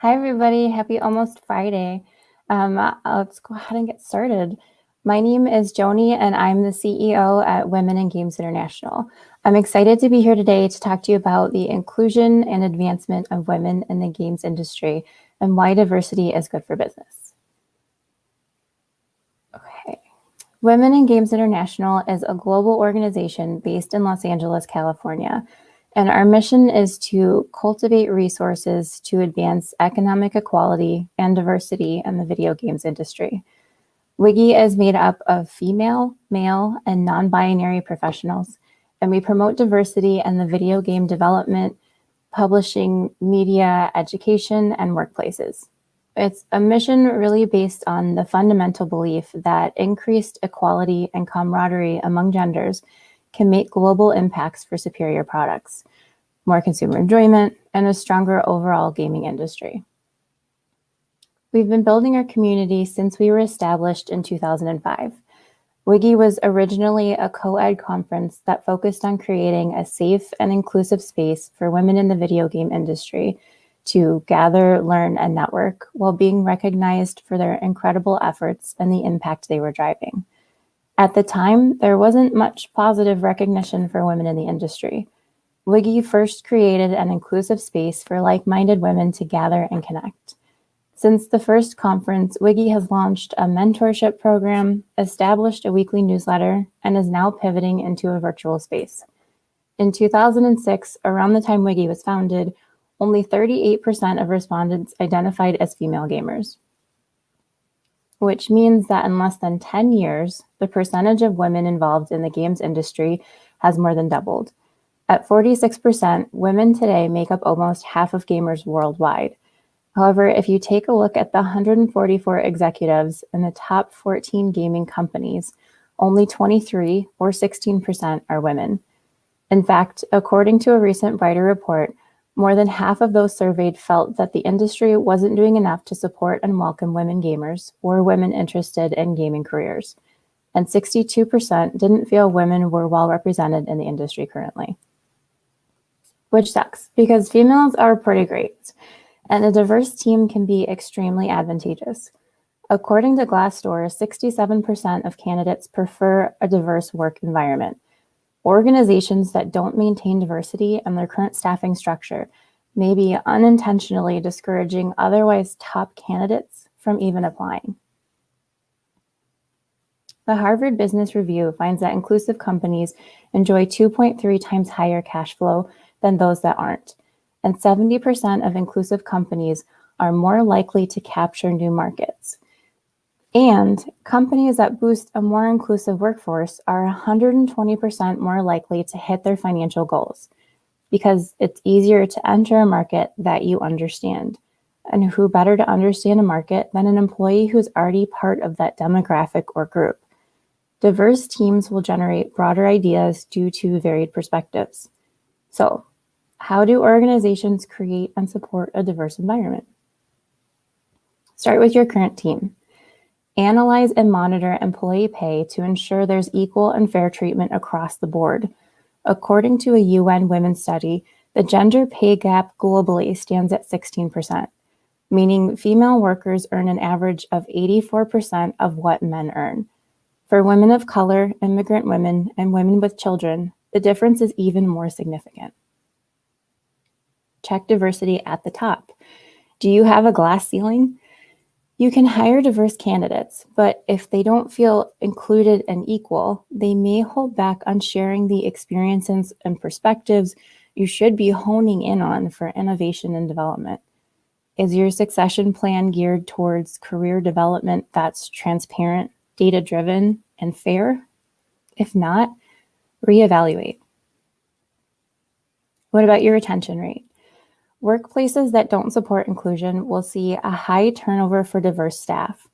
Hi, everybody. Happy almost Friday. Let's go ahead and get started. My name is Joni, and I'm the CEO at Women in Games International. I'm excited to be here today to talk to you about the inclusion and advancement of women in the games industry and why diversity is good for business. Okay. Women in Games International is a global organization based in Los Angeles, California. And our mission is to cultivate resources to advance economic equality and diversity in the video games industry. WIGI is made up of female, male, and non-binary professionals, and we promote diversity in the video game development, publishing, media, education, and workplaces. It's a mission really based on the fundamental belief that increased equality and camaraderie among genders can make global impacts for superior products, more consumer enjoyment, and a stronger overall gaming industry. We've been building our community since we were established in 2005. WIGI was originally a co-ed conference that focused on creating a safe and inclusive space for women in the video game industry to gather, learn, and network while being recognized for their incredible efforts and the impact they were driving. At the time, there wasn't much positive recognition for women in the industry. WIGI first created an inclusive space for like-minded women to gather and connect. Since the first conference, WIGI has launched a mentorship program, established a weekly newsletter, and is now pivoting into a virtual space. In 2006, around the time WIGI was founded, only 38% of respondents identified as female gamers, which means that in less than 10 years, the percentage of women involved in the games industry has more than doubled. At 46%, women today make up almost half of gamers worldwide. However, if you take a look at the 144 executives in the top 14 gaming companies, only 23 or 16% are women. In fact, according to a recent Brighter report, more than half of those surveyed felt that the industry wasn't doing enough to support and welcome women gamers or women interested in gaming careers. And 62% didn't feel women were well represented in the industry currently. Which sucks, because females are pretty great, and a diverse team can be extremely advantageous. According to Glassdoor, 67% of candidates prefer a diverse work environment. Organizations that don't maintain diversity in their current staffing structure may be unintentionally discouraging otherwise top candidates from even applying. The Harvard Business Review finds that inclusive companies enjoy 2.3 times higher cash flow than those that aren't, and 70% of inclusive companies are more likely to capture new markets. And companies that boost a more inclusive workforce are 120% more likely to hit their financial goals because it's easier to enter a market that you understand. And who better to understand a market than an employee who's already part of that demographic or group? Diverse teams will generate broader ideas due to varied perspectives. So, how do organizations create and support a diverse environment? Start with your current team. Analyze and monitor employee pay to ensure there's equal and fair treatment across the board. According to a UN Women's study, the gender pay gap globally stands at 16%, meaning female workers earn an average of 84% of what men earn. For women of color, immigrant women, and women with children, the difference is even more significant. Check diversity at the top. Do you have a glass ceiling? You can hire diverse candidates, but if they don't feel included and equal, they may hold back on sharing the experiences and perspectives you should be honing in on for innovation and development. Is your succession plan geared towards career development that's transparent, data-driven, and fair? If not, reevaluate. What about your retention rate? Workplaces that don't support inclusion will see a high turnover for diverse staff.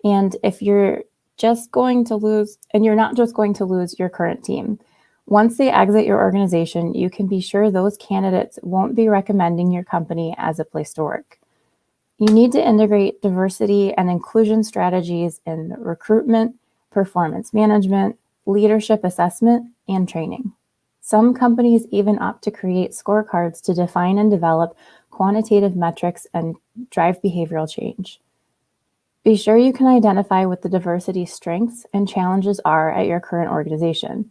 And if you're just going to lose, and you're not just going to lose your current team, once they exit your organization, you can be sure those candidates won't be recommending your company as a place to work. You need to integrate diversity and inclusion strategies in recruitment, performance management, leadership assessment, and training. Some companies even opt to create scorecards to define and develop quantitative metrics, and drive behavioral change. Be sure you can identify what the diversity strengths and challenges are at your current organization.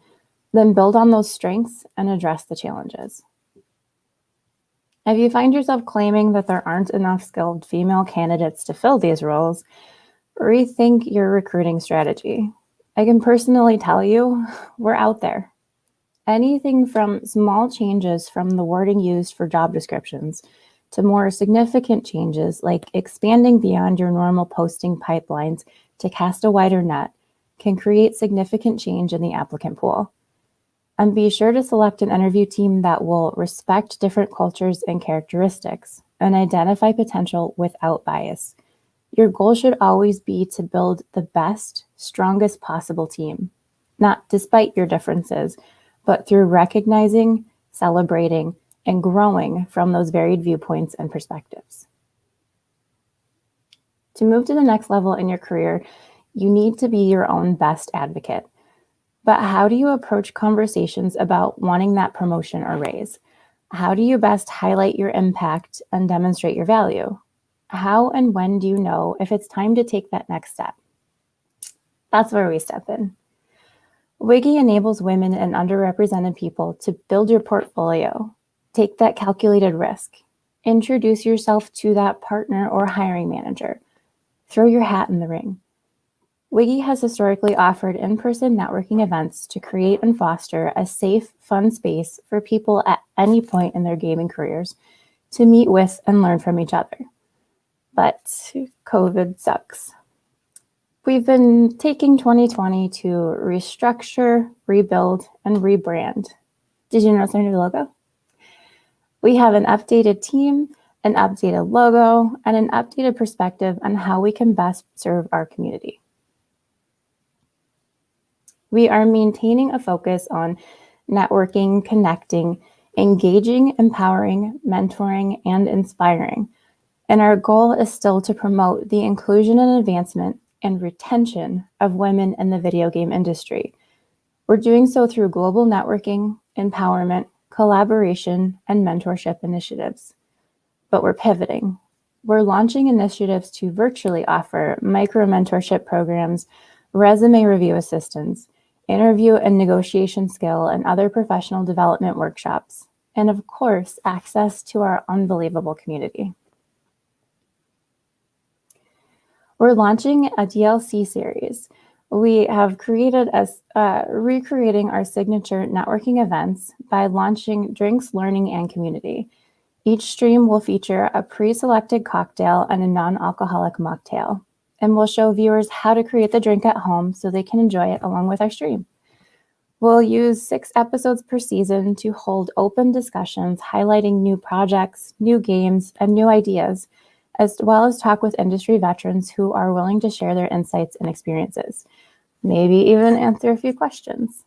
Then build on those strengths and address the challenges. If you find yourself claiming that there aren't enough skilled female candidates to fill these roles, rethink your recruiting strategy. I can personally tell you, we're out there. Anything from small changes from the wording used for job descriptions to more significant changes like expanding beyond your normal posting pipelines to cast a wider net can create significant change in the applicant pool. And be sure to select an interview team that will respect different cultures and characteristics and identify potential without bias. Your goal should always be to build the best, strongest possible team, not despite your differences, but through recognizing, celebrating, and growing from those varied viewpoints and perspectives. To move to the next level in your career, you need to be your own best advocate. But how do you approach conversations about wanting that promotion or raise? How do you best highlight your impact and demonstrate your value? How and when do you know if it's time to take that next step? That's where we step in. WIGI enables women and underrepresented people to build your portfolio, take that calculated risk, introduce yourself to that partner or hiring manager, throw your hat in the ring. WIGI has historically offered in-person networking events to create and foster a safe, fun space for people at any point in their gaming careers to meet with and learn from each other. But COVID sucks. We've been taking 2020 to restructure, rebuild, and rebrand. Did you notice our new logo? We have an updated team, an updated logo, and an updated perspective on how we can best serve our community. We are maintaining a focus on networking, connecting, engaging, empowering, mentoring, and inspiring. And our goal is still to promote the inclusion and advancement and retention of women in the video game industry. We're doing so through global networking, empowerment, collaboration, and mentorship initiatives. But we're pivoting. We're launching initiatives to virtually offer micro-mentorship programs, resume review assistance, interview and negotiation skill, and other professional development workshops, and of course, access to our unbelievable community. We're launching a DLC series. We have created recreating our signature networking events by launching Drinks, Learning, and Community. Each stream will feature a pre-selected cocktail and a non-alcoholic mocktail, and we'll show viewers how to create the drink at home so they can enjoy it along with our stream. We'll use 6 episodes per season to hold open discussions highlighting new projects, new games, and new ideas, as well as talk with industry veterans who are willing to share their insights and experiences, maybe even answer a few questions.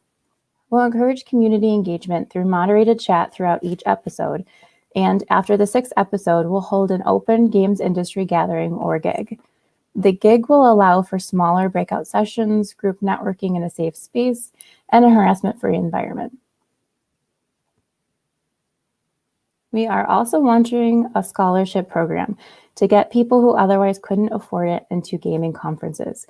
We'll encourage community engagement through moderated chat throughout each episode, and after the 6th episode, we'll hold an open games industry gathering or gig. The gig will allow for smaller breakout sessions, group networking in a safe space, and a harassment-free environment. We are also launching a scholarship program to get people who otherwise couldn't afford it into gaming conferences.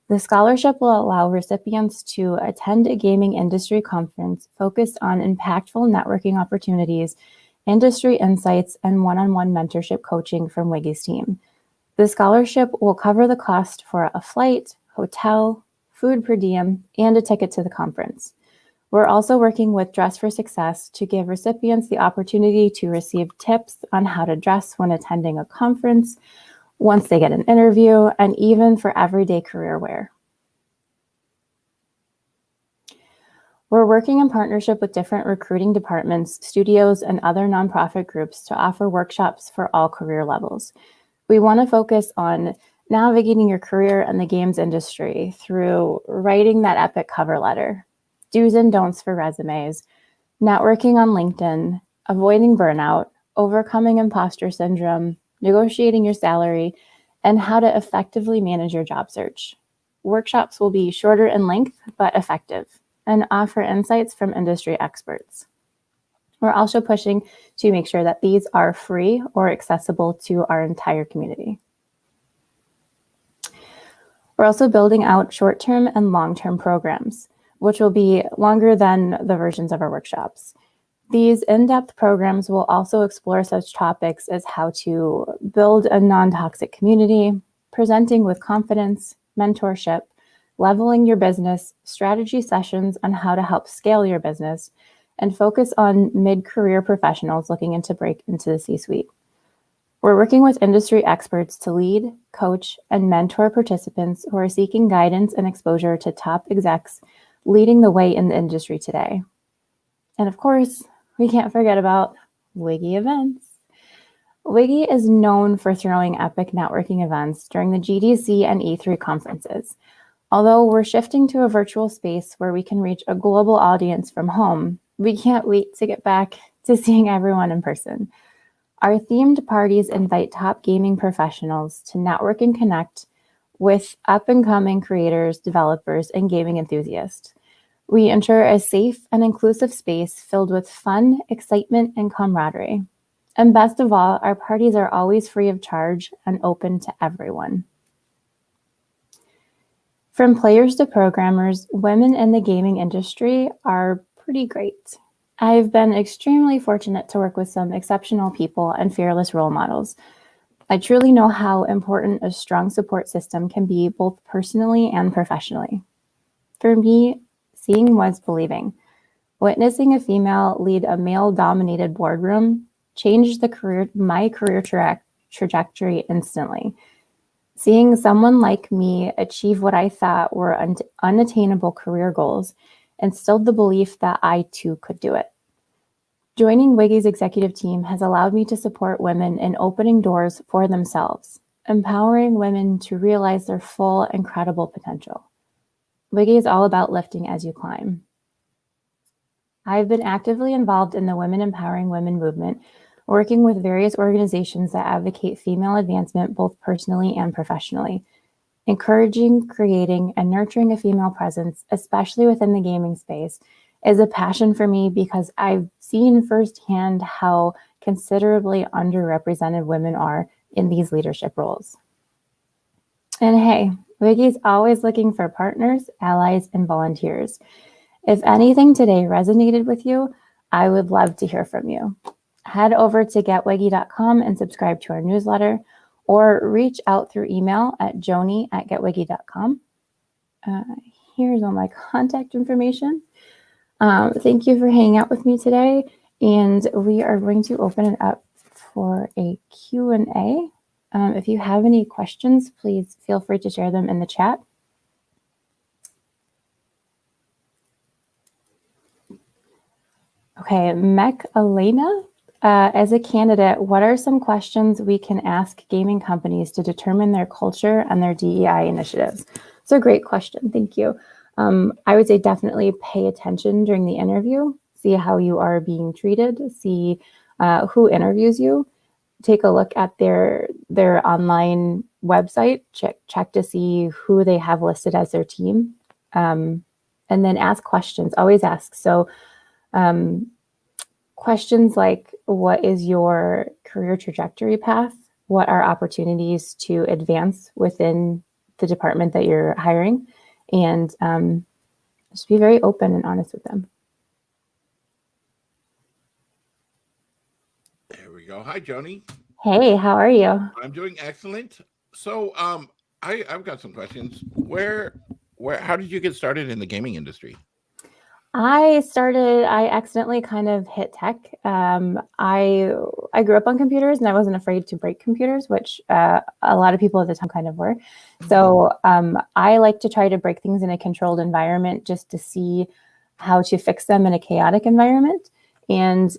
The scholarship will allow recipients to attend a gaming industry conference focused on impactful networking opportunities, industry insights, and one-on-one mentorship coaching from WIGI's team. The scholarship will cover the cost for a flight, hotel, food per diem, and a ticket to the conference. We're also working with Dress for Success to give recipients the opportunity to receive tips on how to dress when attending a conference, once they get an interview, and even for everyday career wear. We're working in partnership with different recruiting departments, studios, and other nonprofit groups to offer workshops for all career levels. We want to focus on navigating your career in the games industry through writing that epic cover letter, do's and don'ts for resumes, networking on LinkedIn, avoiding burnout, overcoming imposter syndrome, negotiating your salary, and how to effectively manage your job search. Workshops will be shorter in length, but effective, and offer insights from industry experts. We're also pushing to make sure that these are free or accessible to our entire community. We're also building out short-term and long-term programs, which will be longer than the versions of our workshops. These in-depth programs will also explore such topics as how to build a non-toxic community, presenting with confidence, mentorship, leveling your business, strategy sessions on how to help scale your business, and focus on mid-career professionals looking to break into the C-suite. We're working with industry experts to lead, coach, and mentor participants who are seeking guidance and exposure to top execs leading the way in the industry today. And of course, we can't forget about WIGI events. WIGI is known for throwing epic networking events during the GDC and E3 conferences. Although we're shifting to a virtual space where we can reach a global audience from home, we can't wait to get back to seeing everyone in person. Our themed parties invite top gaming professionals to network and connect with up-and-coming creators, developers, and gaming enthusiasts. We ensure a safe and inclusive space filled with fun, excitement, and camaraderie. And best of all, our parties are always free of charge and open to everyone. From players to programmers, women in the gaming industry are pretty great. I've been extremely fortunate to work with some exceptional people and fearless role models. I truly know how important a strong support system can be both personally and professionally. For me, seeing was believing. Witnessing a female lead a male-dominated boardroom changed my career trajectory instantly. Seeing someone like me achieve what I thought were unattainable career goals instilled the belief that I too could do it. Joining WIGI's executive team has allowed me to support women in opening doors for themselves, empowering women to realize their full, incredible potential. WIGI is all about lifting as you climb. I've been actively involved in the Women Empowering Women movement, working with various organizations that advocate female advancement both personally and professionally. Encouraging, creating, and nurturing a female presence, especially within the gaming space, is a passion for me because I've seen firsthand how considerably underrepresented women are in these leadership roles. And hey, WIGI is always looking for partners, allies, and volunteers. If anything today resonated with you, I would love to hear from you. Head over to getwiggy.com and subscribe to our newsletter, or reach out through email at joni@getwiggy.com. Here's all my contact information. Thank you for hanging out with me today, and we are going to open it up for a Q&A. If you have any questions, please feel free to share them in the chat. Okay, Mech Elena. As a candidate, what are some questions we can ask gaming companies to determine their culture and their DEI initiatives? It's a great question. Thank you. I would say definitely pay attention during the interview, see how you are being treated, see who interviews you, take a look at their online website, check to see who they have listed as their team, and then ask questions. Always ask. So questions like, what is your career trajectory path? What are opportunities to advance within the department that you're hiring? And just be very open and honest with them. There we go. Hi, Joni. Hey, how are you? I'm doing excellent. So I've got some questions. How did you get started in the gaming industry? I accidentally kind of hit tech. I grew up on computers and I wasn't afraid to break computers, which a lot of people at the time kind of were. So I like to try to break things in a controlled environment just to see how to fix them in a chaotic environment. And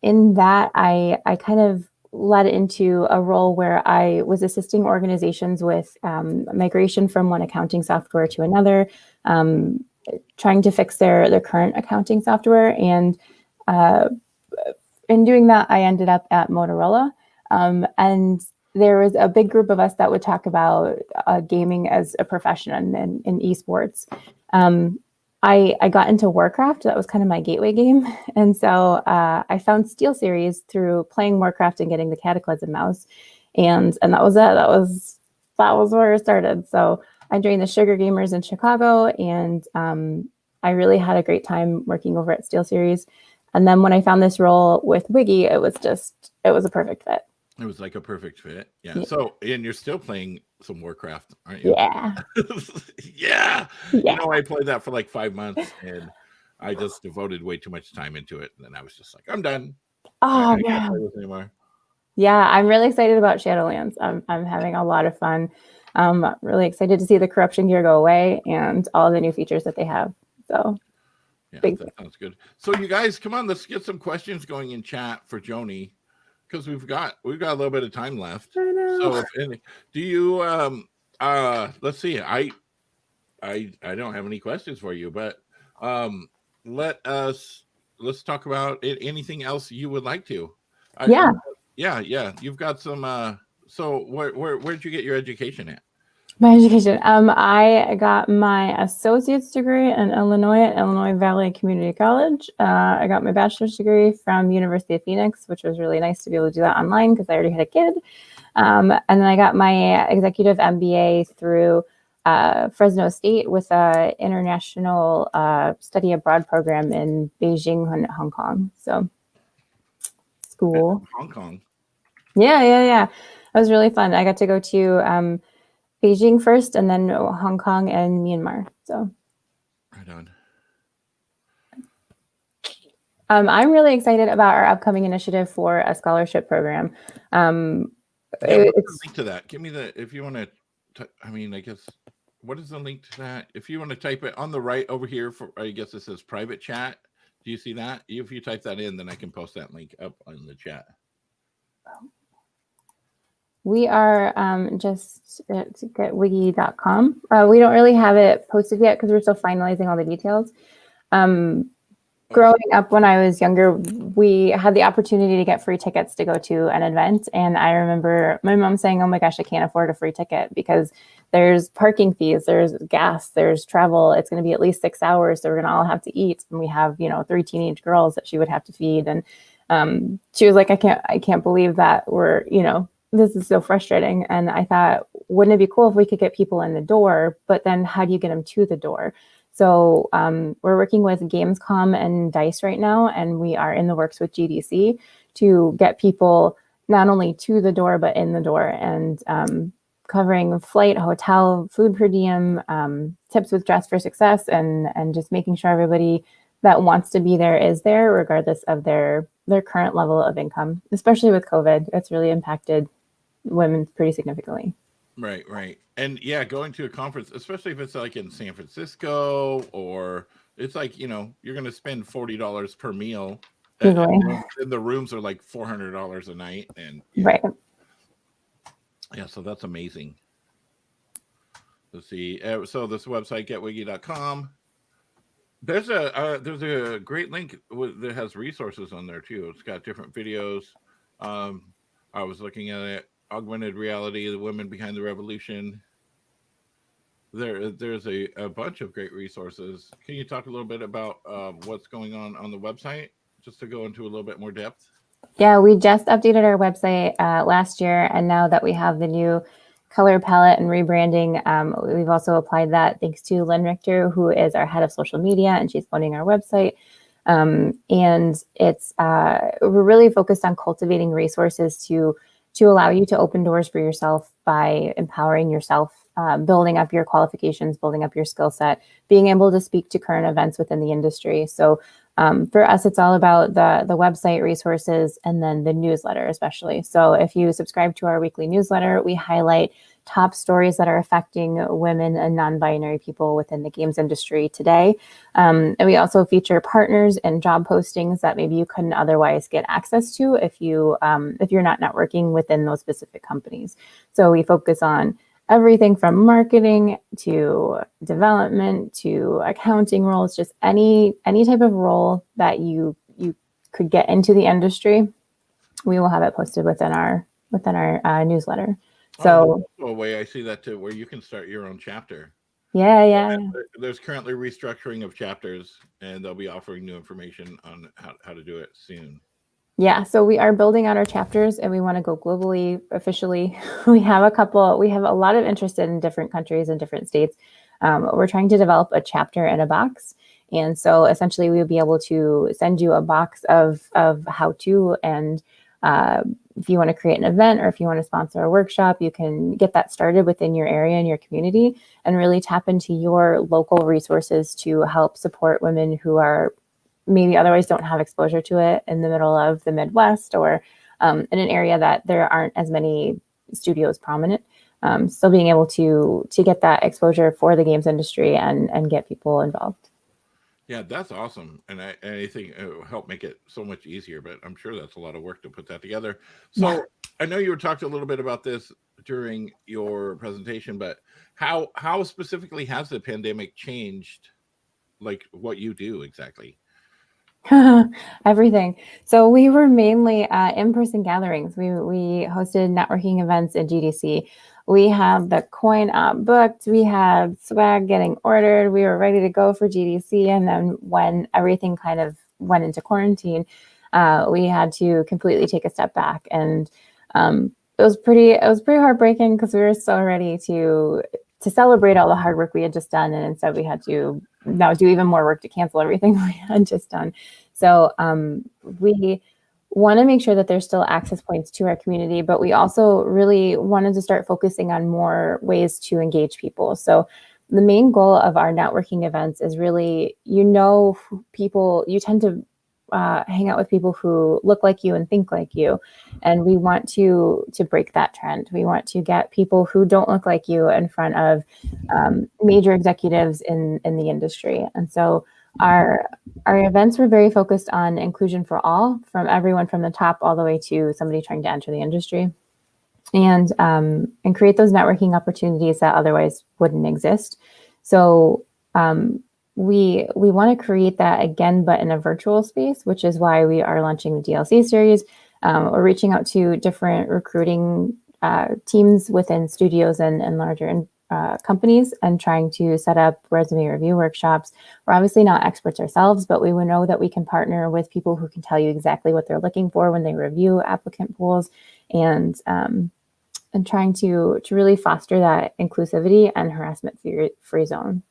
in that, I kind of led into a role where I was assisting organizations with migration from one accounting software to another, trying to fix their current accounting software. And in doing that, I ended up at Motorola. And there was a big group of us that would talk about gaming as a profession in esports. I got into Warcraft. That was kind of my gateway game. And so I found SteelSeries through playing Warcraft and getting the Cataclysm mouse. And that was it. That was where it started. So I joined the Sugar Gamers in Chicago, and I really had a great time working over at SteelSeries. And then when I found this role with WIGI, it was a perfect fit. It was like a perfect fit. Yeah. So, and you're still playing some Warcraft, aren't you? Yeah. Yeah. Yeah. I played that for like 5 months, and I just devoted way too much time into it. And then I was just like, I'm done. Oh, I can't man. play this anymore. Yeah, I'm really excited about Shadowlands. I'm having a lot of fun. I'm really excited to see the corruption gear go away and all the new features that they have. So, yeah, big. That sounds good. So, you guys, come on, let's get some questions going in chat for Joni, because we've got a little bit of time left. I know. So, if any, do you let's see. I don't have any questions for you, but let's talk about anything else you would like to. Yeah. Yeah. You've got some. So where'd you get your education at? My education. I got my associate's degree in Illinois at Illinois Valley Community College. I got my bachelor's degree from University of Phoenix, which was really nice to be able to do that online because I already had a kid. And then I got my executive MBA through Fresno State with an international study abroad program in Beijing, Hong Kong. So, school. Hong Kong. Yeah. It was really fun. I got to go to Beijing first, and then Hong Kong and Myanmar. So, right on. I'm really excited about our upcoming initiative for a scholarship program. What's the link to that? Give me if you want to. I mean, I guess what is the link to that? If you want to type it on the right over here, I guess it says private chat. Do you see that? If you type that in, then I can post that link up on the chat. We are just at getwigi.com. We don't really have it posted yet because we're still finalizing all the details. Growing up when I was younger, we had the opportunity to get free tickets to go to an event. And I remember my mom saying, oh my gosh, I can't afford a free ticket because there's parking fees, there's gas, there's travel. It's going to be at least 6 hours. So we're going to all have to eat. And we have, 3 teenage girls that she would have to feed. And she was like, I can't believe that this is so frustrating. And I thought, wouldn't it be cool if we could get people in the door, but then how do you get them to the door? So we're working with Gamescom and DICE right now, and we are in the works with GDC to get people not only to the door, but in the door, and covering flight, hotel, food per diem, tips with Dress for Success, and just making sure everybody that wants to be there is there, regardless of their current level of income, especially with COVID. It's really impacted women pretty significantly. Right. And yeah, going to a conference, especially if it's like in San Francisco, or it's like, you're going to spend $40 per meal. And the rooms are like $400 a night. And right. Yeah, so that's amazing. Let's see. So this website, getwigi.com. There's a great link that has resources on there too. It's got different videos. I was looking at it. Augmented reality, the women behind the revolution. There's a bunch of great resources. Can you talk a little bit about what's going on the website, just to go into a little bit more depth? Yeah, we just updated our website last year, and now that we have the new color palette and rebranding, we've also applied that thanks to Lynn Richter, who is our head of social media, and she's owning our website. And it's we're really focused on cultivating resources to allow you to open doors for yourself by empowering yourself, building up your qualifications, building up your skill set, being able to speak to current events within the industry. So for us, it's all about the website resources and then the newsletter, especially. So if you subscribe to our weekly newsletter, we highlight top stories that are affecting women and non-binary people within the games industry today. And we also feature partners and job postings that maybe you couldn't otherwise get access to if you're not networking within those specific companies. So we focus on everything from marketing to development to accounting roles, just any type of role that you could get into the industry, we will have it posted within our newsletter. So way I see that too, where you can start your own chapter. Yeah. There's currently restructuring of chapters, and they'll be offering new information on how to do it soon. Yeah, so we are building out our chapters and we want to go globally officially. We have a lot of interest in different countries and different states. We're trying to develop a chapter in a box. And so essentially we would be able to send you a box of how to, and if you want to create an event or if you want to sponsor a workshop, you can get that started within your area and your community and really tap into your local resources to help support women who are maybe otherwise don't have exposure to it in the middle of the Midwest or in an area that there aren't as many studios prominent. Still being able to get that exposure for the games industry and get people involved. Yeah, that's awesome, and I think it will help make it so much easier. But I'm sure that's a lot of work to put that together. So Yeah. I know you talked a little bit about this during your presentation, but how specifically has the pandemic changed, like what you do exactly? Everything. So we were mainly in-person gatherings. We hosted networking events at GDC. We have the coin op booked. We had swag getting ordered. We were ready to go for GDC. And then when everything kind of went into quarantine, we had to completely take a step back. And it was pretty heartbreaking because we were so ready to celebrate all the hard work we had just done. And instead we had to now do even more work to cancel everything we had just done. So we want to make sure that there's still access points to our community, but we also really wanted to start focusing on more ways to engage people. So the main goal of our networking events is really, people, you tend to hang out with people who look like you and think like you. And we want to break that trend. We want to get people who don't look like you in front of major executives in the industry. And so our events were very focused on inclusion for all, from everyone from the top all the way to somebody trying to enter the industry, and create those networking opportunities that otherwise wouldn't exist. So we want to create that again, but in a virtual space, which is why we are launching the DLC series. We're reaching out to different recruiting teams within studios and larger companies and trying to set up resume review workshops. We're obviously not experts ourselves, but we will know that we can partner with people who can tell you exactly what they're looking for when they review applicant pools, and trying to really foster that inclusivity and harassment-free zone.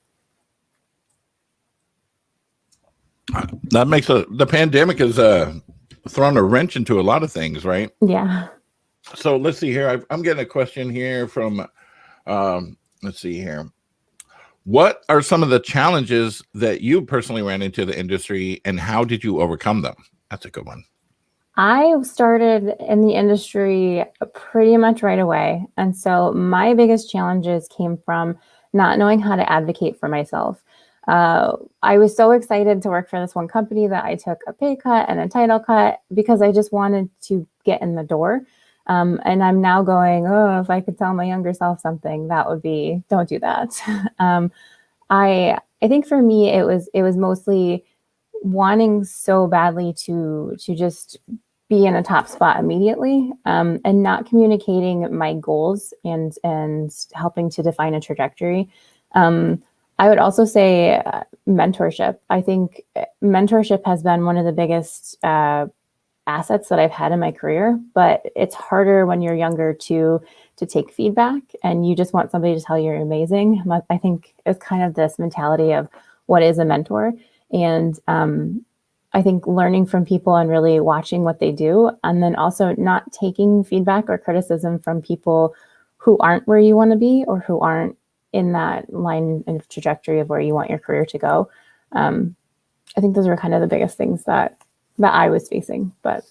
That makes the pandemic has thrown a wrench into a lot of things, right? Yeah. So let's see here. I'm getting a question here from, let's see here. What are some of the challenges that you personally ran into the industry, and how did you overcome them? That's a good one. I started in the industry pretty much right away. And so my biggest challenges came from not knowing how to advocate for myself. I was so excited to work for this one company that I took a pay cut and a title cut because I just wanted to get in the door. And I'm now going, oh, if I could tell my younger self something, that would be, don't do that. I think for me, it was mostly wanting so badly to just be in a top spot immediately, and not communicating my goals and helping to define a trajectory. I would also say mentorship. I think mentorship has been one of the biggest assets that I've had in my career, but it's harder when you're younger to take feedback and you just want somebody to tell you you're amazing. I think it's kind of this mentality of what is a mentor. And I think learning from people and really watching what they do, and then also not taking feedback or criticism from people who aren't where you want to be or who aren't in that line and trajectory of where you want your career to go. I think those are kind of the biggest things that I was facing. But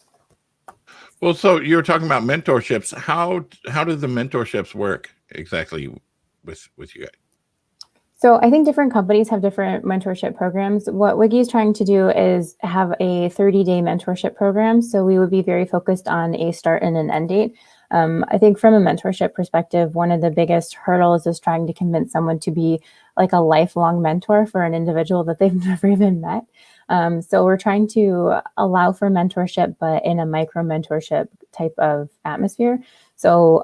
well, so you were talking about mentorships. How do the mentorships work exactly with you guys? So I think different companies have different mentorship programs. What WIGI is trying to do is have a 30-day mentorship program. So we would be very focused on a start and an end date. I think from a mentorship perspective, one of the biggest hurdles is trying to convince someone to be like a lifelong mentor for an individual that they've never even met. So we're trying to allow for mentorship, but in a micro mentorship type of atmosphere. So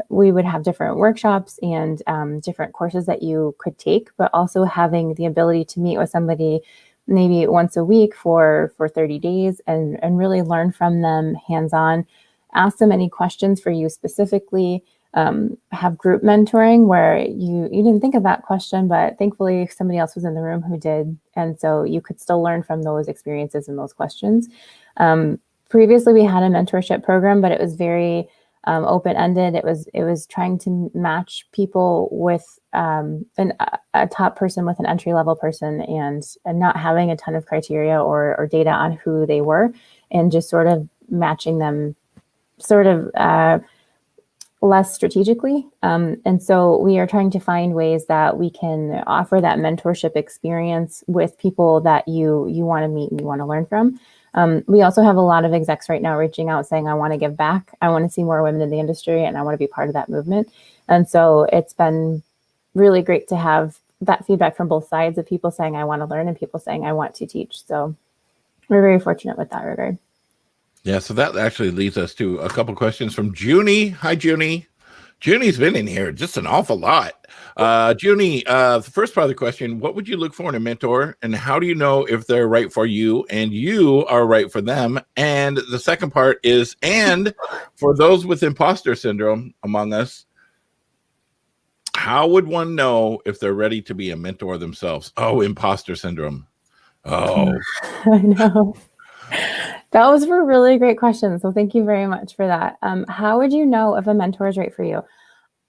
we would have different workshops and different courses that you could take, but also having the ability to meet with somebody maybe once a week for 30 days and really learn from them hands-on, ask them any questions for you specifically, have group mentoring where you didn't think of that question, but thankfully somebody else was in the room who did. And so you could still learn from those experiences and those questions. Previously, we had a mentorship program, but it was very open-ended. It was trying to match people with a top person with an entry-level person and not having a ton of criteria or data on who they were, and just sort of matching them sort of less strategically. And so we are trying to find ways that we can offer that mentorship experience with people that you want to meet and you want to learn from. We also have a lot of execs right now reaching out saying, I want to give back. I want to see more women in the industry and I want to be part of that movement. And so it's been really great to have that feedback from both sides of people saying, I want to learn and people saying, I want to teach. So we're very fortunate with that regard. Yeah, so that actually leads us to a couple questions from Junie. Hi, Junie. Junie's been in here just an awful lot. Junie, the first part of the question, what would you look for in a mentor and how do you know if they're right for you and you are right for them? And the second part is, and for those with imposter syndrome among us, how would one know if they're ready to be a mentor themselves? Oh, imposter syndrome. Oh, I know. That was a really great question. So thank you very much for that. How would you know if a mentor is right for you?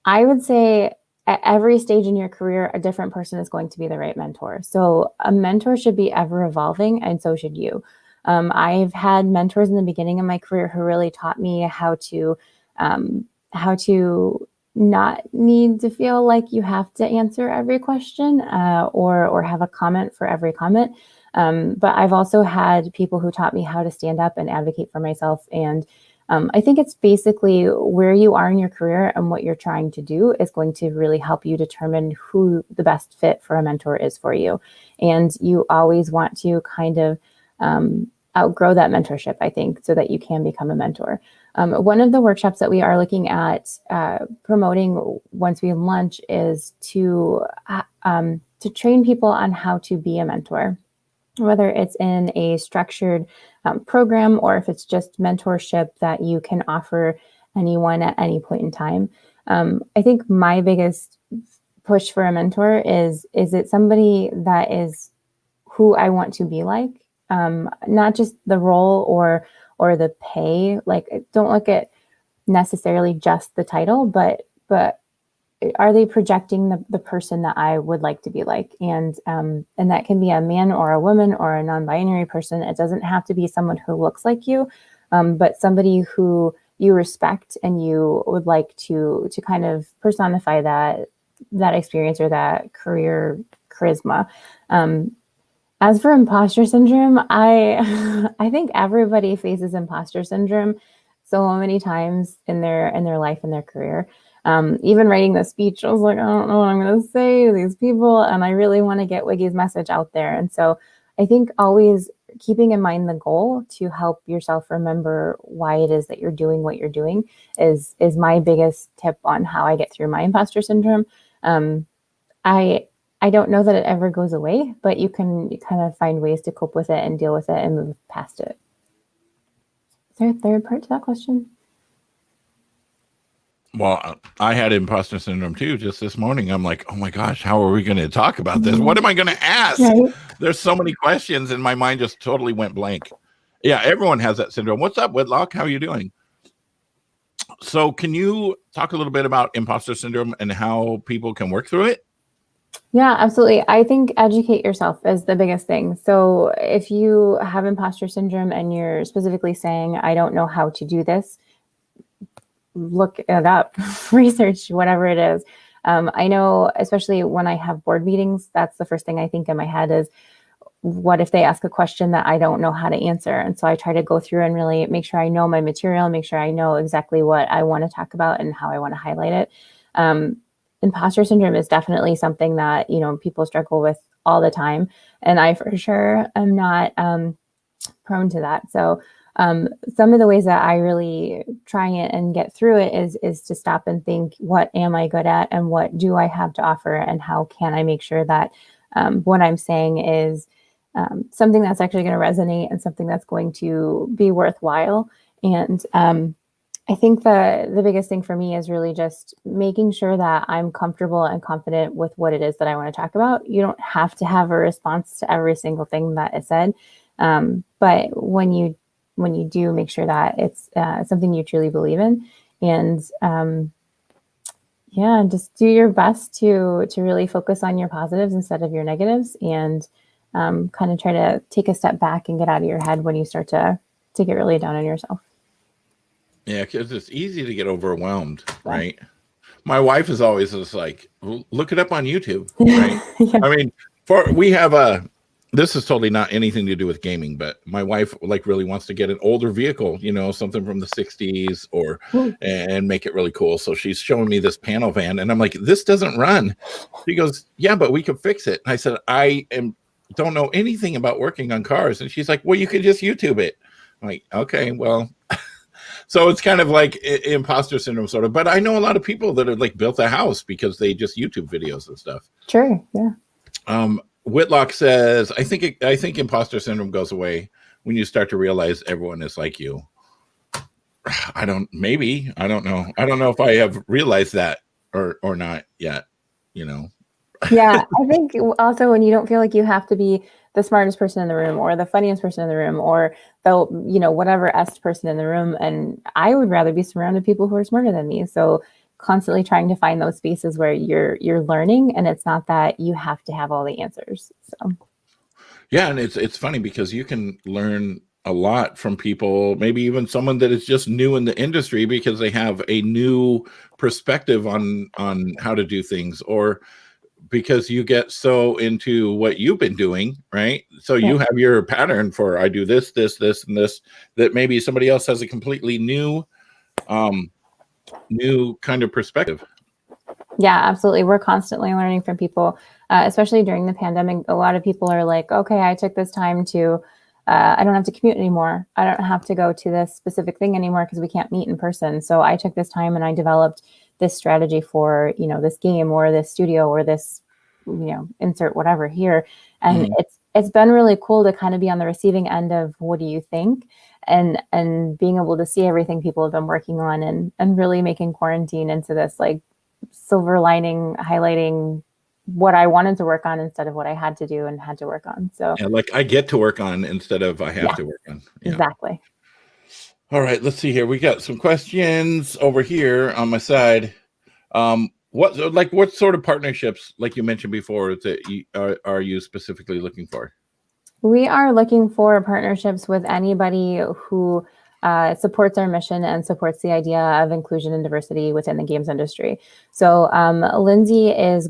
I would say at every stage in your career, a different person is going to be the right mentor. So a mentor should be ever evolving, and so should you. I've had mentors in the beginning of my career who really taught me how to not need to feel like you have to answer every question or have a comment for every comment. But I've also had people who taught me how to stand up and advocate for myself. And I think it's basically where you are in your career and what you're trying to do is going to really help you determine who the best fit for a mentor is for you. And you always want to kind of outgrow that mentorship, I think, so that you can become a mentor. One of the workshops that we are looking at promoting once we launch is to train people on how to be a mentor, whether it's in a structured program or if it's just mentorship that you can offer anyone at any point in time. I think my biggest push for a mentor is it somebody that is who I want to be like, not just the role or the pay. Like, don't look at necessarily just the title, but are they projecting the person that I would like to be like? And that can be a man or a woman or a non-binary person. It doesn't have to be someone who looks like you, but somebody who you respect and you would like to kind of personify that experience or that career charisma. As for imposter syndrome, I think everybody faces imposter syndrome so many times in their life and their career. Even writing the speech, I was like, I don't know what I'm going to say to these people, and I really want to get WIGI's message out there. And so I think always keeping in mind the goal to help yourself remember why it is that you're doing what you're doing is my biggest tip on how I get through my imposter syndrome. I don't know that it ever goes away, but you can kind of find ways to cope with it and deal with it and move past it. Is there a third part to that question? Well, I had imposter syndrome too just this morning. I'm like, oh my gosh, how are we going to talk about this? What am I going to ask? Right. There's so many questions and my mind just totally went blank. Yeah, everyone has that syndrome. What's up, Whitlock? How are you doing? So can you talk a little bit about imposter syndrome and how people can work through it? Yeah, absolutely. I think educate yourself is the biggest thing. So if you have imposter syndrome and you're specifically saying, I don't know how to do this, look it up, research, whatever it is. I know, especially when I have board meetings, that's the first thing I think in my head is, what if they ask a question that I don't know how to answer? And so I try to go through and really make sure I know my material, make sure I know exactly what I want to talk about and how I want to highlight it. Imposter syndrome is definitely something that, people struggle with all the time. And I for sure am not prone to that. So Some of the ways that I really try and get through it is to stop and think, what am I good at and what do I have to offer, and how can I make sure that what I'm saying is something that's actually going to resonate and something that's going to be worthwhile. And I think the biggest thing for me is really just making sure that I'm comfortable and confident with what it is that I want to talk about. You don't have to have a response to every single thing that is said, but when you do, make sure that it's something you truly believe in, and just do your best to really focus on your positives instead of your negatives, and kind of try to take a step back and get out of your head when you start to get really down on yourself. Yeah, because it's easy to get overwhelmed, right? My wife is always just like, look it up on YouTube, right? Yeah. I mean, we have this is totally not anything to do with gaming, but my wife like really wants to get an older vehicle, something from the 60s and make it really cool. So she's showing me this panel van, and I'm like, this doesn't run. She goes, yeah, but we can fix it. And I said, don't know anything about working on cars. And she's like, well, you can just YouTube it. I'm like, okay, well. So it's kind of like imposter syndrome, sort of. But I know a lot of people that have like built a house because they just YouTube videos and stuff. Sure. Yeah. Whitlock says, I think imposter syndrome goes away when you start to realize everyone is like you. I don't know. I don't know if I have realized that or not yet, Yeah, I think also when you don't feel like you have to be the smartest person in the room or the funniest person in the room or the whatever person in the room, and I would rather be surrounded people who are smarter than me. So constantly trying to find those spaces where you're learning, and it's not that you have to have all the answers. So yeah, and it's funny because you can learn a lot from people, maybe even someone that is just new in the industry because they have a new perspective on how to do things, or because you get so into what you've been doing, right? So you have your pattern for, I do this, and this, that maybe somebody else has a completely new kind of perspective. Yeah, absolutely. We're constantly learning from people, especially during the pandemic. A lot of people are like, okay, I took this time to, I don't have to commute anymore. I don't have to go to this specific thing anymore because we can't meet in person. So I took this time and I developed this strategy for, this game or this studio or this, insert whatever here. And it's been really cool to kind of be on the receiving end of what do you think, and being able to see everything people have been working on, and really making quarantine into this like silver lining, highlighting what I wanted to work on instead of what I had to do and had to work on. So yeah, like I get to work on instead of I have to work on. Yeah. Exactly. All right, let's see here. We got some questions over here on my side. What sort of partnerships, like you mentioned before, that are you specifically looking for? We are looking for partnerships with anybody who supports our mission and supports the idea of inclusion and diversity within the games industry. So Lindsay is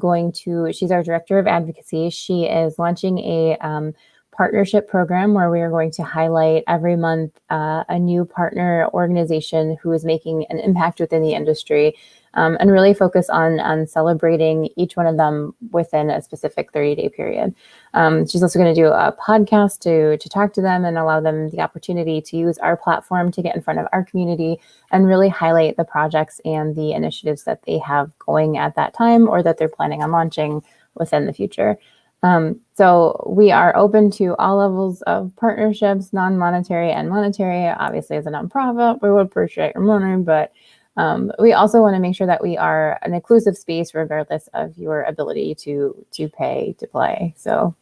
she's our director of advocacy. She is launching a partnership program where we are going to highlight every month a new partner organization who is making an impact within the industry, and really focus on celebrating each one of them within a specific 30-day period. She's also going to do a podcast to talk to them and allow them the opportunity to use our platform to get in front of our community and really highlight the projects and the initiatives that they have going at that time or that they're planning on launching within the future. So we are open to all levels of partnerships, non-monetary and monetary. Obviously, as a nonprofit, we would appreciate your money, but we also want to make sure that we are an inclusive space regardless of your ability to pay to play. So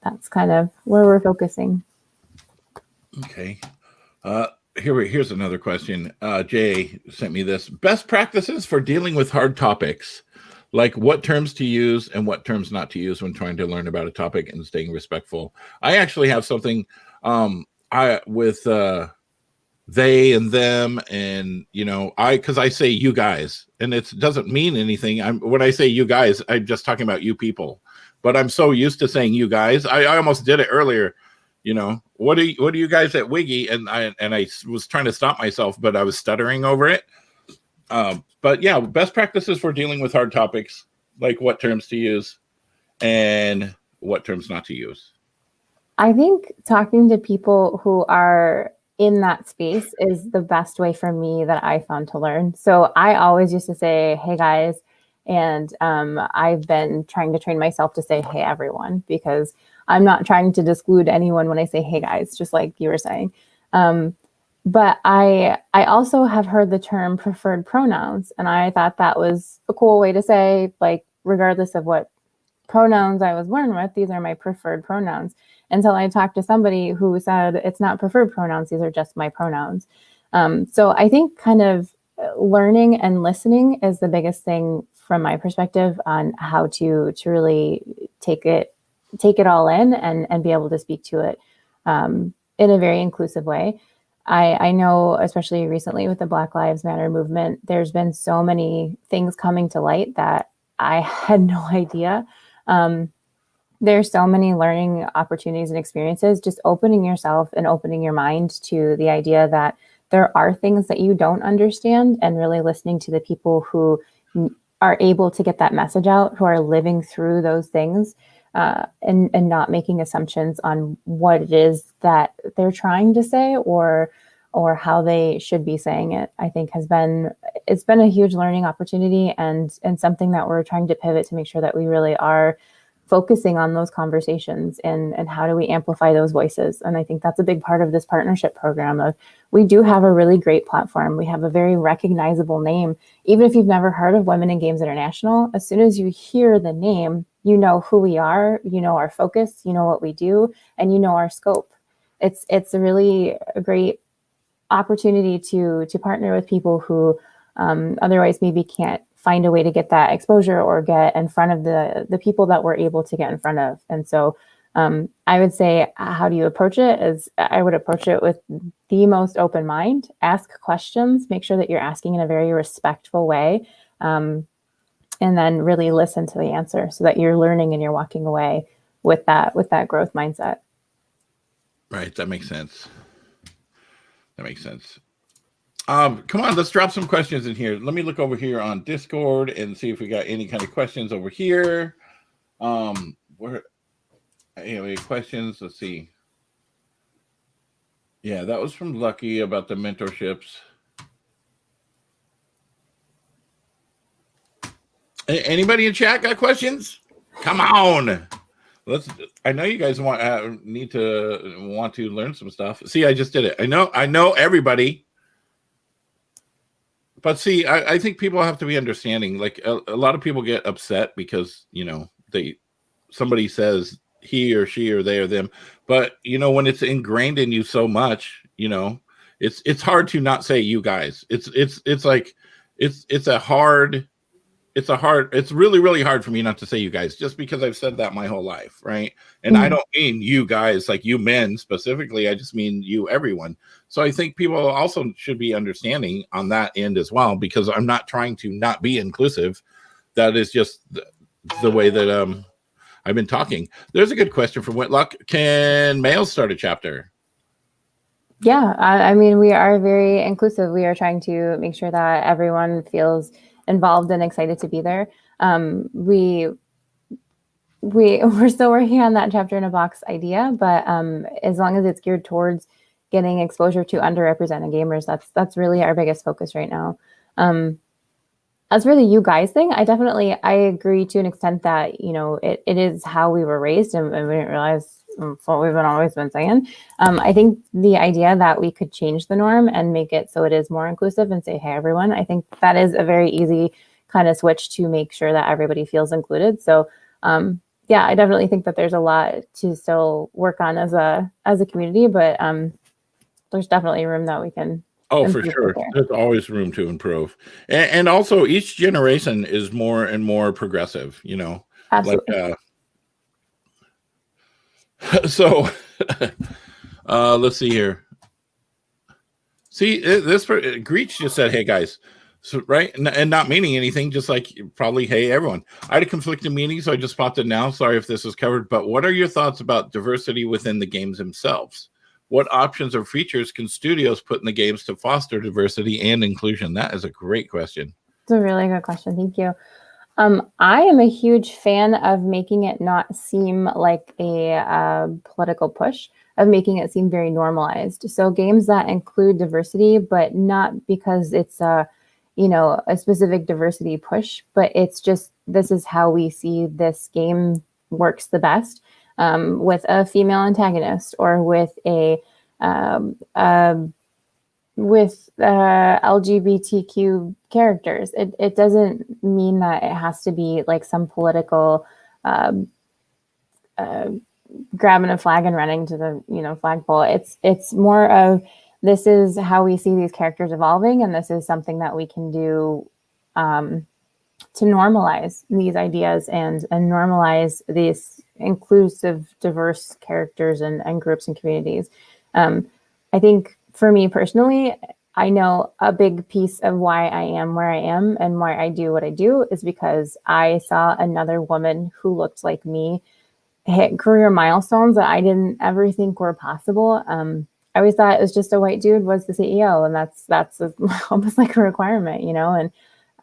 that's kind of where we're focusing. Okay. Here's another question. Jay sent me this. Best practices for dealing with hard topics, like what terms to use and what terms not to use when trying to learn about a topic and staying respectful. I actually have something with they and them, and because I say you guys, and it doesn't mean anything. When I say you guys, I'm just talking about you people, but I'm so used to saying you guys. I almost did it earlier. What are you guys at WIGI? And I was trying to stop myself, but I was stuttering over it. But yeah, best practices for dealing with hard topics, like what terms to use and what terms not to use. I think talking to people who are in that space is the best way for me that I found to learn. So I always used to say, hey guys, and I've been trying to train myself to say, hey everyone, because I'm not trying to disclude anyone when I say, hey guys, just like you were saying. But I also have heard the term preferred pronouns, and I thought that was a cool way to say, like, regardless of what pronouns I was born with, these are my preferred pronouns. Until I talked to somebody who said it's not preferred pronouns, these are just my pronouns. So I think kind of learning and listening is the biggest thing from my perspective on how to really take it all in and be able to speak to it in a very inclusive way. I know, especially recently with the Black Lives Matter movement, there's been so many things coming to light that I had no idea. There's so many learning opportunities and experiences, just opening yourself and opening your mind to the idea that there are things that you don't understand, and really listening to the people who are able to get that message out, who are living through those things, and not making assumptions on what it is that they're trying to say or how they should be saying it. I think it's been a huge learning opportunity and something that we're trying to pivot to make sure that we really are focusing on those conversations and how do we amplify those voices. And I think that's a big part of this partnership program. We do have a really great platform. We have a very recognizable name. Even if you've never heard of Women in Games International, as soon as you hear the name, you know who we are, you know our focus, you know what we do, and you know our scope. It's a really a great opportunity to partner with people who otherwise maybe can't find a way to get that exposure or get in front of the people that we're able to get in front of. And so I would say, how do you approach it? Is I would approach it with the most open mind, ask questions, make sure that you're asking in a very respectful way, and then really listen to the answer so that you're learning and you're walking away with that growth mindset. Right. That makes sense. Come on, let's drop some questions in here. Let me look over here on Discord and see if we got any kind of questions over here. Where any questions? Let's see. Yeah, that was from Lucky about the mentorships. Anybody in chat got questions? Come on. I know you guys want to learn some stuff. See, I just did it. I know everybody. But see, I think people have to be understanding. Like a lot of people get upset because, somebody says he or she or they or them. But, when it's ingrained in you so much, it's hard to not say you guys. It's really, really hard for me not to say you guys, just because I've said that my whole life, right? And I don't mean you guys, like you men specifically. I just mean you, everyone. So I think people also should be understanding on that end as well, because I'm not trying to not be inclusive. That is just the way that I've been talking. There's a good question from Whitlock. Can males start a chapter? Yeah, I mean, we are very inclusive. We are trying to make sure that everyone feels involved and excited to be there. We're still working on that chapter in a box idea, but as long as it's geared towards getting exposure to underrepresented gamers, that's really our biggest focus right now. As for the you guys thing, I agree to an extent that it is how we were raised, and we didn't realize what we've always been saying. I think the idea that we could change the norm and make it so it is more inclusive and say, hey, everyone, I think that is a very easy kind of switch to make sure that everybody feels included. So yeah, I definitely think that there's a lot to still work on as a community, but there's definitely room that we can. Oh, for sure. There's always room to improve. And also each generation is more and more progressive, Absolutely. Like, so let's see here. See, this Greech just said, hey guys, so, right? And not meaning anything, just like probably, hey everyone. I had a conflicting meaning, so I just popped it now. Sorry if this was covered, but what are your thoughts about diversity within the games themselves? What options or features can studios put in the games to foster diversity and inclusion? That is a great question. It's a really good question. Thank you. I am a huge fan of making it not seem like a political push, of making it seem very normalized. So games that include diversity, but not because it's a specific diversity push, but it's just this is how we see this game works the best, with a female antagonist or with a um, um, with LGBTQ characters. It doesn't mean that it has to be like some political um, uh, grabbing a flag and running to the flagpole. It's more of this is how we see these characters evolving, and this is something that we can do um, to normalize these ideas and normalize these inclusive, diverse characters and groups and communities. I think for me personally, I know a big piece of why I am where I am and why I do what I do is because I saw another woman who looked like me hit career milestones that I didn't ever think were possible. I always thought it was just a white dude was the CEO, and that's almost like a requirement,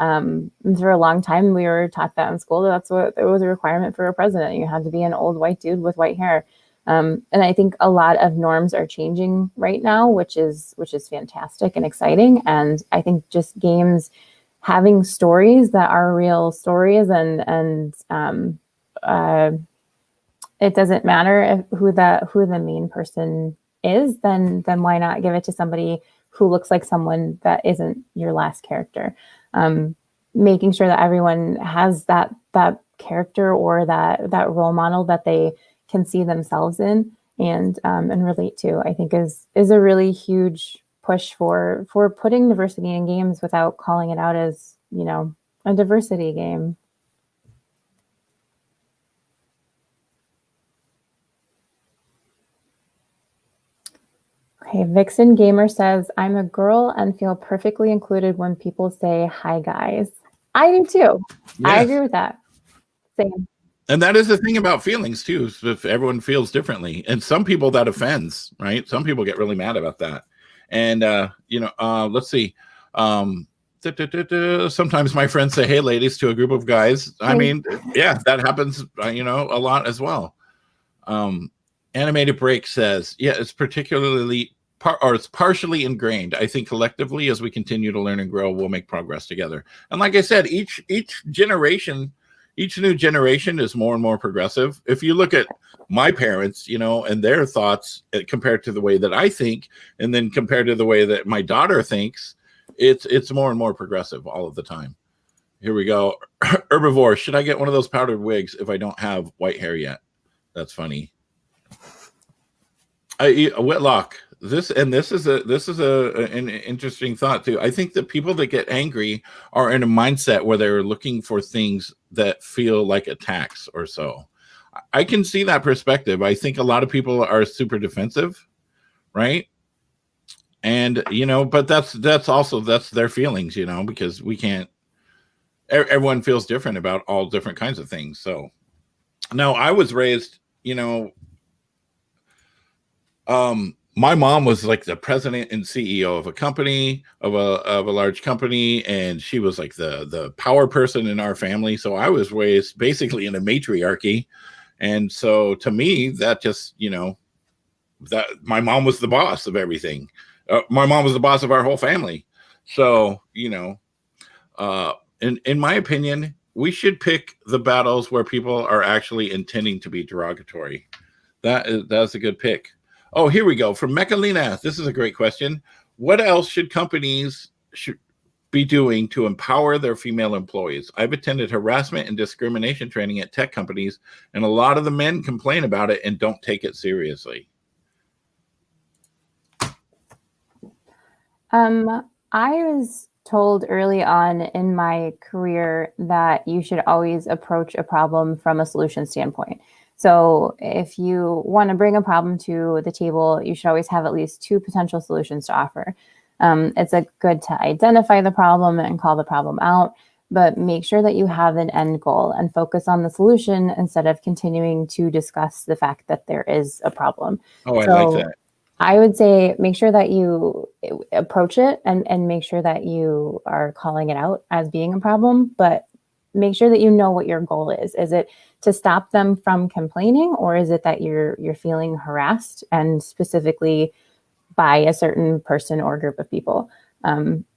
and for a long time, we were taught that in school. That's what it was a requirement for a president. You had to be an old white dude with white hair. And I think a lot of norms are changing right now, which is fantastic and exciting. And I think just games having stories that are real stories and it doesn't matter who the main person is, then why not give it to somebody who looks like someone that isn't your last character? Making sure that everyone has that character or that role model that they can see themselves in and relate to, I think is a really huge push for putting diversity in games without calling it out as a diversity game. Okay, Vixen Gamer says, I'm a girl and feel perfectly included when people say, hi, guys. I do too. Yes. I agree with that. Same. And that is the thing about feelings too. If everyone feels differently, and some people that offends, right? Some people get really mad about that. And, let's see. Sometimes my friends say, hey, ladies, to a group of guys. I mean, yeah, that happens, a lot as well. Animated Break says, yeah, it's it's partially ingrained. I think collectively, as we continue to learn and grow, we'll make progress together. And like I said, each generation, each new generation is more and more progressive. If you look at my parents, and their thoughts compared to the way that I think, and then compared to the way that my daughter thinks, it's more and more progressive all of the time. Here we go. Herbivore, should I get one of those powdered wigs if I don't have white hair yet? That's funny. Whitlock, this is an interesting thought too. I think that people that get angry are in a mindset where they're looking for things that feel like attacks or so. I can see that perspective. I think a lot of people are super defensive, right? And but that's their feelings, because we can't. Everyone feels different about all different kinds of things. So, now I was raised, my mom was like the president and CEO of a company, of a large company, and she was like the power person in our family. So I was raised basically in a matriarchy, and so to me, that just that my mom was the boss of everything. My mom was the boss of our whole family. So in my opinion, we should pick the battles where people are actually intending to be derogatory. That's a good pick. Oh, here we go. From Mechalina. This is a great question. What else should companies be doing to empower their female employees? I've attended harassment and discrimination training at tech companies, and a lot of the men complain about it and don't take it seriously. I was told early on in my career that you should always approach a problem from a solution standpoint. So if you want to bring a problem to the table, you should always have at least two potential solutions to offer. It's good to identify the problem and call the problem out, but make sure that you have an end goal and focus on the solution instead of continuing to discuss the fact that there is a problem. Oh, I like that. I would say make sure that you approach it and make sure that you are calling it out as being a problem, but make sure that you know what your goal is. Is it to stop them from complaining, or is it that you're feeling harassed, and specifically by a certain person or group of people?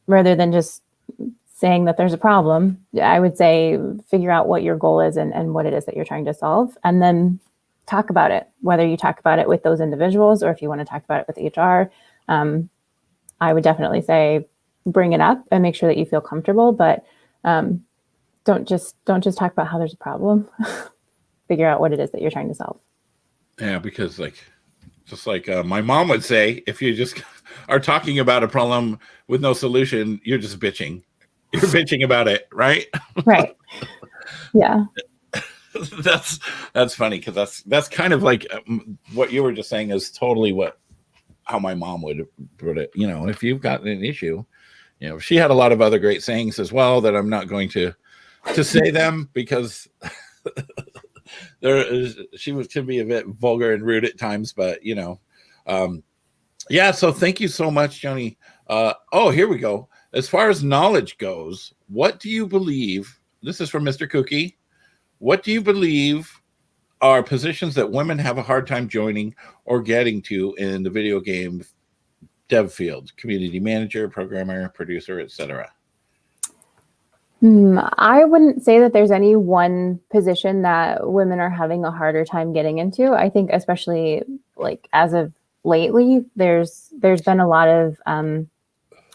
Rather than just saying that there's a problem, I would say figure out what your goal is and what it is that you're trying to solve, and then talk about it, whether you talk about it with those individuals or if you want to talk about it with HR. I would definitely say bring it up and make sure that you feel comfortable, but don't just talk about how there's a problem. Figure out what it is that you're trying to solve. Yeah, because just like my mom would say, if you just are talking about a problem with no solution, you're just bitching. You're bitching about it, right? Right. Yeah. That's funny, because that's kind of like what you were just saying is totally how my mom would put it. If you've got an issue, she had a lot of other great sayings as well that I'm not going to say them, because she could be a bit vulgar and rude at times, but yeah. So thank you so much, Joni. Here we go. As far as knowledge goes, what do you believe? This is from Mr. Cookie. What do you believe are positions that women have a hard time joining or getting to in the video game dev field? Community manager, programmer, producer, etc. I wouldn't say that there's any one position that women are having a harder time getting into. I think especially like as of lately, there's been a lot of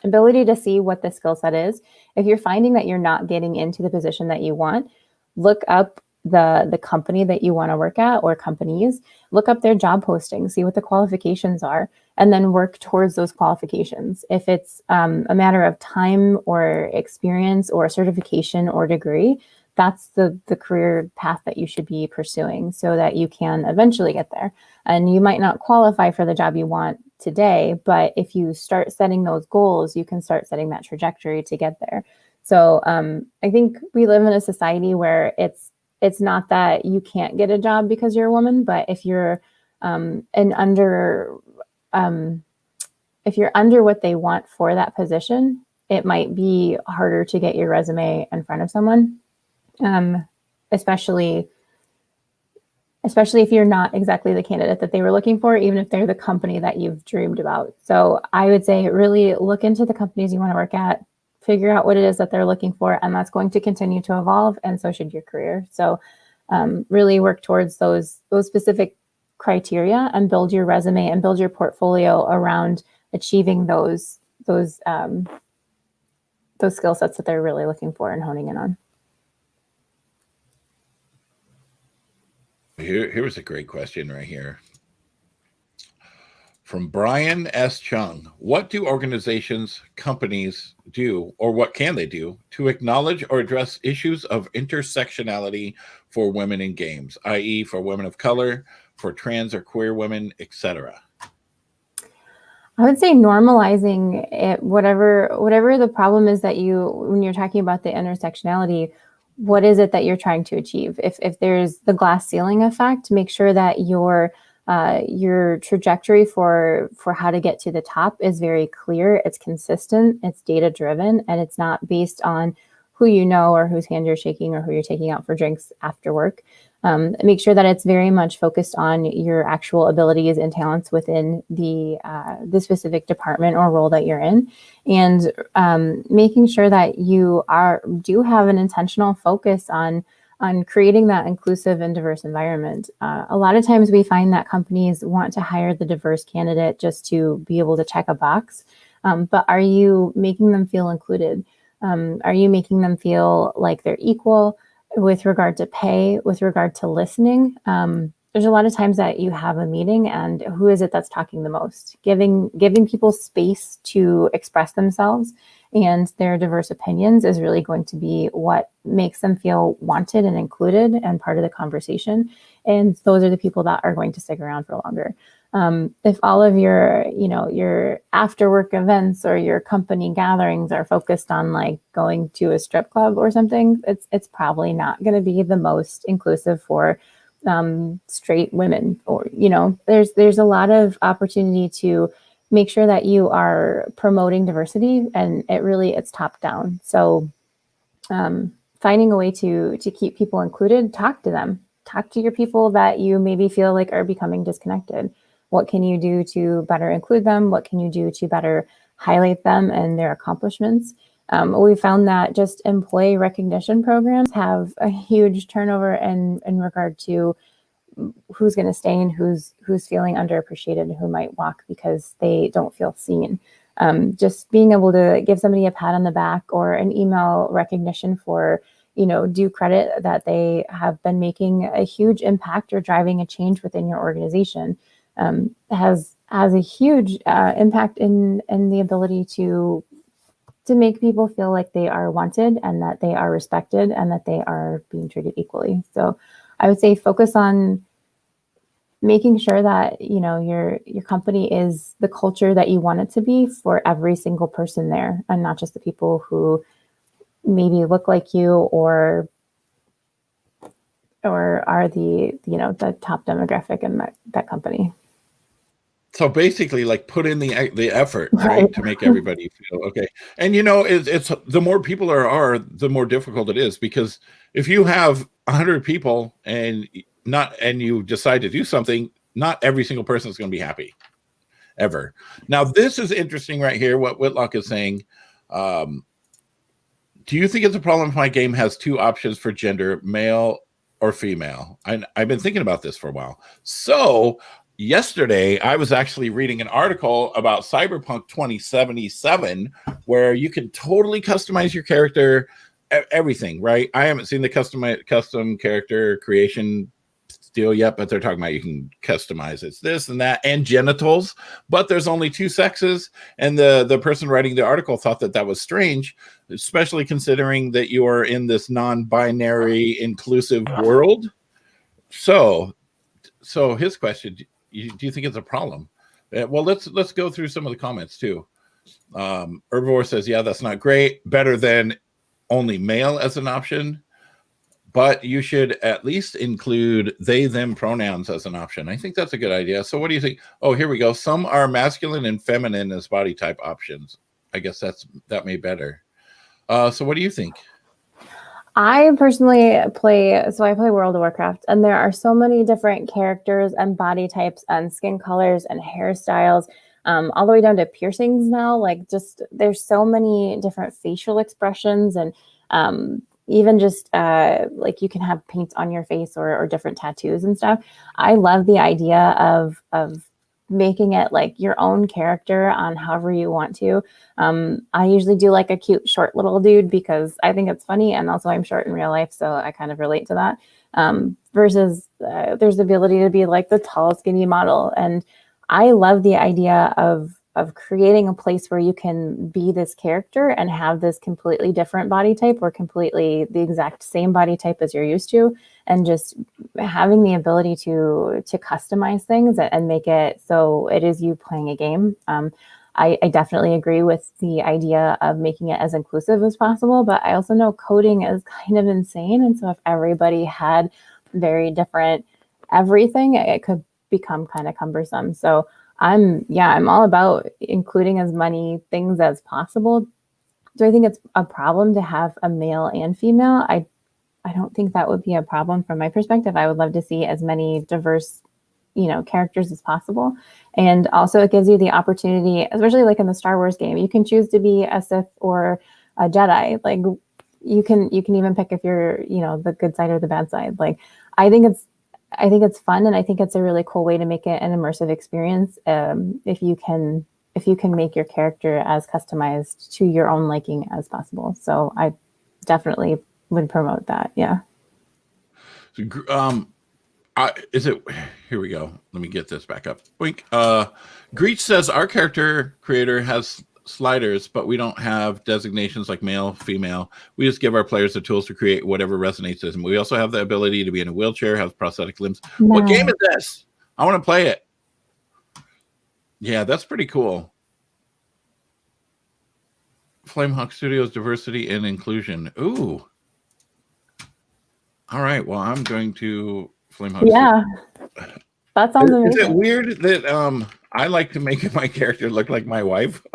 ability to see what the skill set is. If you're finding that you're not getting into the position that you want, look up the company that you want to work at, or companies. Look up their job postings, see what the qualifications are, and then work towards those qualifications. If it's a matter of time or experience or certification or degree, that's the career path that you should be pursuing, so that you can eventually get there. And you might not qualify for the job you want today, but if you start setting those goals, you can start setting that trajectory to get there. So I think we live in a society where it's not that you can't get a job because you're a woman, but if you're if you're under what they want for that position, it might be harder to get your resume in front of someone, especially if you're not exactly the candidate that they were looking for, even if they're the company that you've dreamed about. So I would say really look into the companies you want to work at, figure out what it is that they're looking for, and that's going to continue to evolve, and so should your career. So really work towards those specific criteria and build your resume and build your portfolio around achieving those skill sets that they're really looking for and honing in on. Here's a great question right here from Brian S. Chung. What do organizations, companies do, or what can they do to acknowledge or address issues of intersectionality for women in games, i.e. for women of color, for trans or queer women, etc.? I would say normalizing it, whatever the problem is that when you're talking about the intersectionality, what is it that you're trying to achieve? If there's the glass ceiling effect, make sure that your trajectory for how to get to the top is very clear, it's consistent, it's data driven, and it's not based on who you know or whose hand you're shaking or who you're taking out for drinks after work. Make sure that it's very much focused on your actual abilities and talents within the specific department or role that you're in, and making sure that you do have an intentional focus on creating that inclusive and diverse environment. A lot of times we find that companies want to hire the diverse candidate just to be able to check a box, but are you making them feel included? Are you making them feel like they're equal with regard to pay, with regard to listening? There's a lot of times that you have a meeting and who is it that's talking the most? Giving people space to express themselves and their diverse opinions is really going to be what makes them feel wanted and included and part of the conversation. And those are the people that are going to stick around for longer. If all of your after work events or your company gatherings are focused on like going to a strip club or something, it's probably not going to be the most inclusive for straight women. Or there's a lot of opportunity to make sure that you are promoting diversity, and it's top down. So finding a way to keep people included. Talk to them. Talk to your people that you maybe feel like are becoming disconnected. What can you do to better include them? What can you do to better highlight them and their accomplishments? We found that just employee recognition programs have a huge turnover in regard to who's going to stay and who's feeling underappreciated and who might walk because they don't feel seen. Just being able to give somebody a pat on the back or an email recognition for, due credit that they have been making a huge impact or driving a change within your organization has a huge impact in the ability to make people feel like they are wanted and that they are respected and that they are being treated equally. So I would say focus on making sure that your company is the culture that you want it to be for every single person there, and not just the people who maybe look like you or are the top demographic in that company. So basically, like, put in the effort, right, to make everybody feel okay. And it's the more people are, the more difficult it is, because if you have 100 people and you decide to do something, not every single person is going to be happy ever. Now, this is interesting right here. What Whitlock is saying. Do you think it's a problem if my game has 2 options for gender, male or female? I've been thinking about this for a while. So yesterday, I was actually reading an article about Cyberpunk 2077, where you can totally customize your character, everything, right? I haven't seen the custom character creation deal yet, but they're talking about you can customize it's this and that and genitals, but there's only 2 sexes. And the person writing the article thought that was strange, especially considering that you are in this non-binary inclusive world. So his question, do you think it's a problem? Well, let's go through some of the comments too. Herbivore says, yeah, that's not great. Better than only male as an option, but you should at least include they, them pronouns as an option. I think that's a good idea. So what do you think? Oh, here we go. Some are masculine and feminine as body type options. I guess that may better. So what do you think? I personally play World of Warcraft, and there are so many different characters and body types and skin colors and hairstyles, all the way down to piercings now. Like, just there's so many different facial expressions, and even just like you can have paint on your face or different tattoos and stuff. I love the idea of making it like your own character on however you want to. I usually do like a cute short little dude because I think it's funny, and also I'm short in real life, so I kind of relate to that. Versus there's the ability to be like the tall, skinny model, and I love the idea of creating a place where you can be this character and have this completely different body type or completely the exact same body type as you're used to, and just having the ability to customize things and make it so it is you playing a game. I definitely agree with the idea of making it as inclusive as possible, but I also know coding is kind of insane. And so if everybody had very different everything, it could become kind of cumbersome. So I'm all about including as many things as possible. Do I think it's a problem to have a male and female? I don't think that would be a problem from my perspective. I would love to see as many diverse, characters as possible. And also it gives you the opportunity, especially like in the Star Wars game, you can choose to be a Sith or a Jedi. Like you can even pick if you're, the good side or the bad side. Like I think it's fun, and I think it's a really cool way to make it an immersive experience. If you can make your character as customized to your own liking as possible. So I definitely would promote that. Yeah. Here we go. Let me get this back up. Wink. Greech says our character creator has sliders, but we don't have designations like male, female. We just give our players the tools to create whatever resonates with them. We also have the ability to be in a wheelchair, have prosthetic limbs. No. What game is this? I want to play it. Yeah, that's pretty cool. Flamehawk Studios diversity and inclusion. Ooh. All right. Well, I'm going to Flamehawk. Yeah. Studios. That sounds amazing. Is it weird that I like to make my character look like my wife?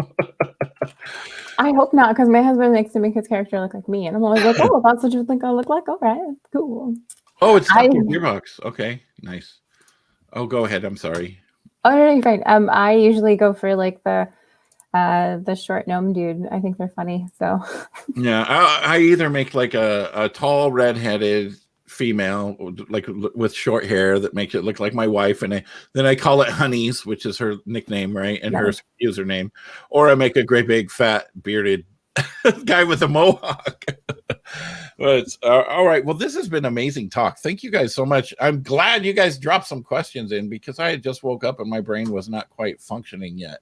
I hope not, because my husband likes to make his character look like me, and I'm always like, oh, that's what you think I look like. All right, cool. Oh, it's stuck in your box. Okay, nice. Oh, go ahead. I'm sorry. Oh no, you're fine. I usually go for like the short gnome dude. I think they're funny. So yeah, I either make like a tall redheaded female like with short hair that makes it look like my wife, and then I call it Honeys, which is her nickname, right, and her username, or I make a great big fat bearded guy with a mohawk. But all right, well, this has been amazing talk. Thank you guys so much. I'm glad you guys dropped some questions in because I had just woke up and my brain was not quite functioning yet.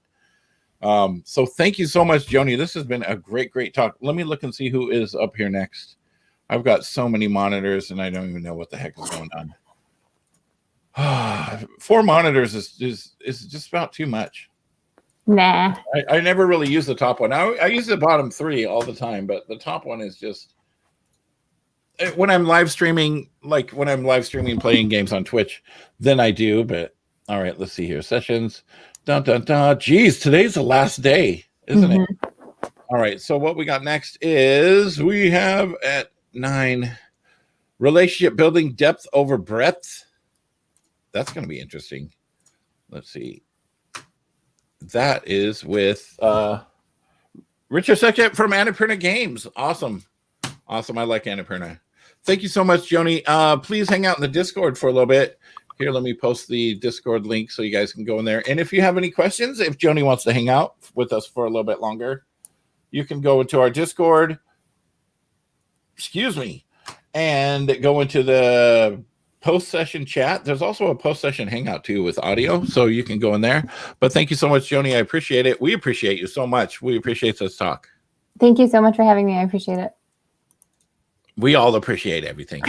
So thank you so much, Joni. This has been a great talk. Let me look and see who is up here next. I've got so many monitors and I don't even know what the heck is going on. 4 monitors is just about too much. Nah. I never really use the top one. I use the bottom 3 all the time, but the top one is just when I'm live streaming, like when I'm live streaming playing games on Twitch, then I do. But all right, let's see here. Sessions. Dun, dun, dun. Geez, today's the last day, isn't it? All right, so what we got next is we have at 9 relationship building depth over breadth. That's going to be interesting. Let's see. That is with Richard Sechet from Annapurna Games. Awesome. I like Annapurna. Thank you so much, Joni. Please hang out in the Discord for a little bit. Here, let me post the Discord link so you guys can go in there. And if you have any questions, if Joni wants to hang out with us for a little bit longer, you can go into our Discord. Excuse me. And go into the post-session chat. There's also a post-session hangout, too, with audio. So you can go in there. But thank you so much, Joni. I appreciate it. We appreciate you so much. We appreciate this talk. Thank you so much for having me. I appreciate it. We all appreciate everything.